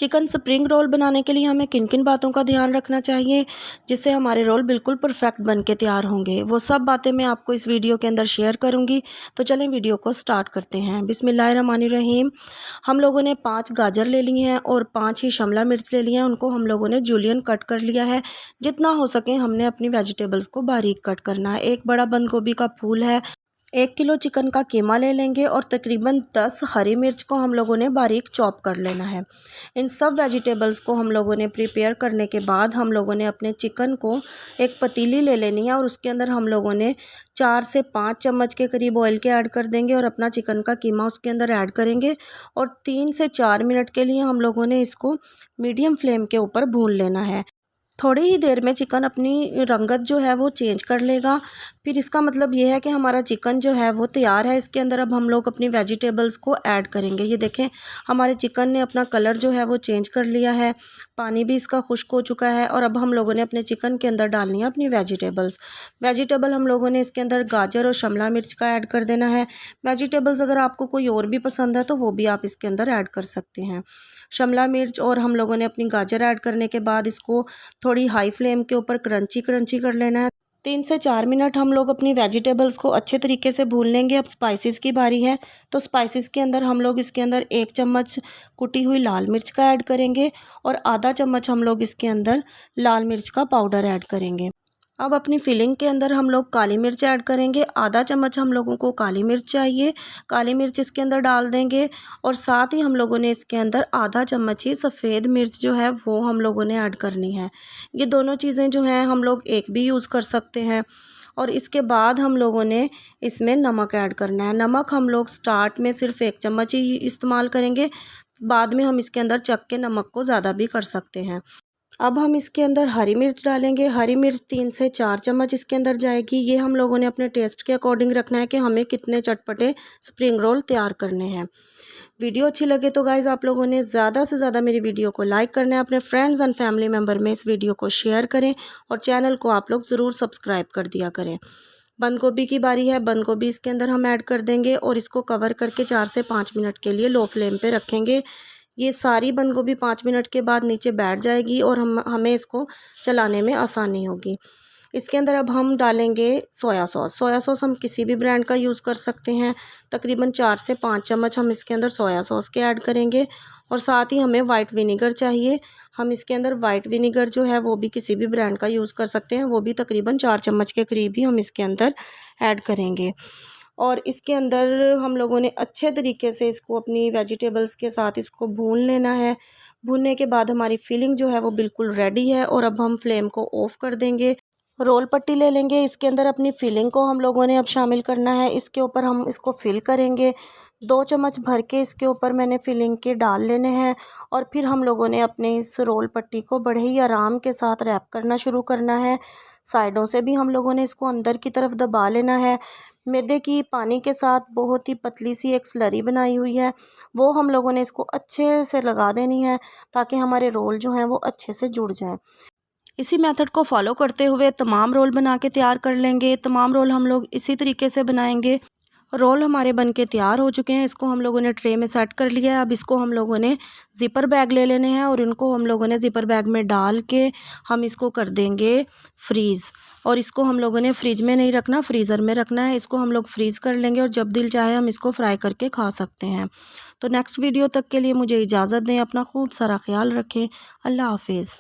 Chicken spring roll बनाने के लिए हमें किन किन बातों का ध्यान रखना चाहिए जिससे हमारे रोल बिल्कुल परफेक्ट बन के तैयार होंगे, वो सब बातें मैं आपको इस वीडियो के अंदर शेयर करूंगी। तो चलें वीडियो को स्टार्ट करते हैं। बिस्मिल्लाहिर्रहमानिर्रहीम। हम लोगों ने 5 गाजर ले लिए हैं और 5 ही शिमला मिर्च ले लिए हैं। उनको हम लोगों ने जूलियन कट कर लिया है। जितना हो सके हमने अपनी वेजिटेबल्स को बारीक कट करना है। एक बड़ा बंद गोभी का फूल है। 1 किलो चिकन का कीमा ले लेंगे और तकरीबन 10 हरी मिर्च को हम लोगों ने बारीक चॉप कर लेना है। इन सब वेजिटेबल्स को हम लोगों ने प्रिपेयर करने के बाद हम लोगों ने अपने चिकन को एक पतीली ले लेनी है और उसके अंदर हम लोगों ने 4 से 5 चम्मच के करीब ऑयल के ऐड कर देंगे और अपना चिकन का कीमा उसके अंदर ऐड करेंगे और 3 से 4 मिनट के लिए हम लोगों ने इसको मीडियम फ्लेम के ऊपर भून लेना है। थोड़ी ही देर में चिकन अपनी रंगत जो है वो चेंज कर लेगा। फिर इसका मतलब ये है कि हमारा चिकन जो है वो तैयार है। इसके अंदर अब हम लोग अपनी वेजिटेबल्स को ऐड करेंगे। ये देखें, हमारे चिकन ने अपना कलर जो है वो चेंज कर लिया है, पानी भी इसका खुश्क हो चुका है और अब हम लोगों ने अपने चिकन के अंदर डालनी है अपनी वेजिटेबल हम लोगों ने इसके अंदर गाजर और शिमला मिर्च का ऐड कर देना है। वेजिटेबल्स अगर आपको कोई और भी पसंद है तो वो भी आप इसके अंदर ऐड कर सकते हैं। शिमला मिर्च और हम लोगों ने अपनी गाजर ऐड करने के बाद इसको थोड़ी हाई फ्लेम के ऊपर क्रंची कर लेना है। 3 से 4 मिनट हम लोग अपनी वेजिटेबल्स को अच्छे तरीके से भून लेंगे। अब स्पाइसेस की बारी है। तो स्पाइसेस के अंदर हम लोग इसके अंदर 1 चम्मच कुटी हुई लाल मिर्च का ऐड करेंगे और आधा चम्मच हम लोग इसके अंदर लाल मिर्च का पाउडर ऐड करेंगे। अब अपनी फिलिंग के अंदर हम लोग काली मिर्च ऐड करेंगे। आधा चम्मच हम लोगों को काली मिर्च चाहिए, काली मिर्च इसके अंदर डाल देंगे और साथ ही हम लोगों ने इसके अंदर आधा चम्मच ही सफ़ेद मिर्च जो है वो हम लोगों ने ऐड करनी है। ये दोनों चीज़ें जो हैं हम लोग एक भी यूज़ कर सकते हैं। और इसके बाद हम लोगों ने इसमें नमक ऐड करना है। नमक हम लोग स्टार्ट में सिर्फ 1 चम्मच ही इस्तेमाल करेंगे, बाद में हम इसके अंदर चख के नमक को ज़्यादा भी कर सकते हैं। अब हम इसके अंदर हरी मिर्च डालेंगे। हरी मिर्च 3 से 4 चम्मच इसके अंदर जाएगी। ये हम लोगों ने अपने टेस्ट के अकॉर्डिंग रखना है कि हमें कितने चटपटे स्प्रिंग रोल तैयार करने हैं। वीडियो अच्छी लगे तो गाइज़ आप लोगों ने ज़्यादा से ज़्यादा मेरी वीडियो को लाइक करना है। अपने फ्रेंड्स एंड फैमिली मेम्बर में इस वीडियो को शेयर करें और चैनल को आप लोग ज़रूर सब्सक्राइब कर दिया करें। बंद गोभी की बारी है। बंद गोभी इसके अंदर हम ऐड कर देंगे और इसको कवर करके 4 से 5 मिनट के लिए लो फ्लेम पे रखेंगे। ये सारी बंद गोभी 5 मिनट के बाद नीचे बैठ जाएगी और हमें इसको चलाने में आसानी होगी। इसके अंदर अब हम डालेंगे सोया सॉस। सोया सॉस हम किसी भी ब्रांड का यूज़ कर सकते हैं। तकरीबन 4 से 5 चम्मच हम इसके अंदर सोया सॉस के ऐड करेंगे और साथ ही हमें वाइट विनेगर चाहिए। हम इसके अंदर वाइट विनेगर जो है वो भी किसी भी ब्रांड का यूज़ कर सकते हैं। वो भी तकरीबन 4 चम्मच के करीब ही हम इसके अंदर ऐड करेंगे। और इसके अंदर हम लोगों ने अच्छे तरीके से इसको अपनी वेजिटेबल्स के साथ इसको भून लेना है। भूनने के बाद हमारी फिलिंग जो है वो बिल्कुल रेडी है और अब हम फ्लेम को ऑफ़ कर देंगे। रोल पट्टी ले लेंगे। इसके अंदर अपनी फिलिंग को हम लोगों ने अब शामिल करना है। इसके ऊपर हम इसको फिल करेंगे। 2 चम्मच भर के इसके ऊपर मैंने फिलिंग के डाल लेने हैं और फिर हम लोगों ने अपने इस रोल पट्टी को बड़े ही आराम के साथ रैप करना शुरू करना है। साइडों से भी हम लोगों ने इसको अंदर की तरफ दबा लेना है। मैदे की पानी के साथ बहुत ही पतली सी एक स्लरी बनाई हुई है, वो हम लोगों ने इसको अच्छे से लगा देनी है ताकि हमारे रोल जो हैं वो अच्छे से जुड़ जाएं। इसी मेथड को फॉलो करते हुए तमाम रोल बना के तैयार कर लेंगे। तमाम रोल हम लोग इसी तरीके से बनाएंगे। रोल हमारे बन के तैयार हो चुके हैं। इसको हम लोगों ने ट्रे में सेट कर लिया है। अब इसको हम लोगों ने ज़िपर बैग ले लेने हैं और इनको हम लोगों ने ज़िपर बैग में डाल के हम इसको कर देंगे फ्रीज़। और इसको हम लोगों ने फ्रिज में नहीं रखना, फ्रीज़र में रखना है। इसको हम लोग फ्रीज़ कर लेंगे और जब दिल चाहे हम इसको फ्राई करके खा सकते हैं। तो नेक्स्ट वीडियो तक के लिए मुझे इजाज़त दें। अपना खूब सारा ख्याल रखें। अल्लाह हाफिज़।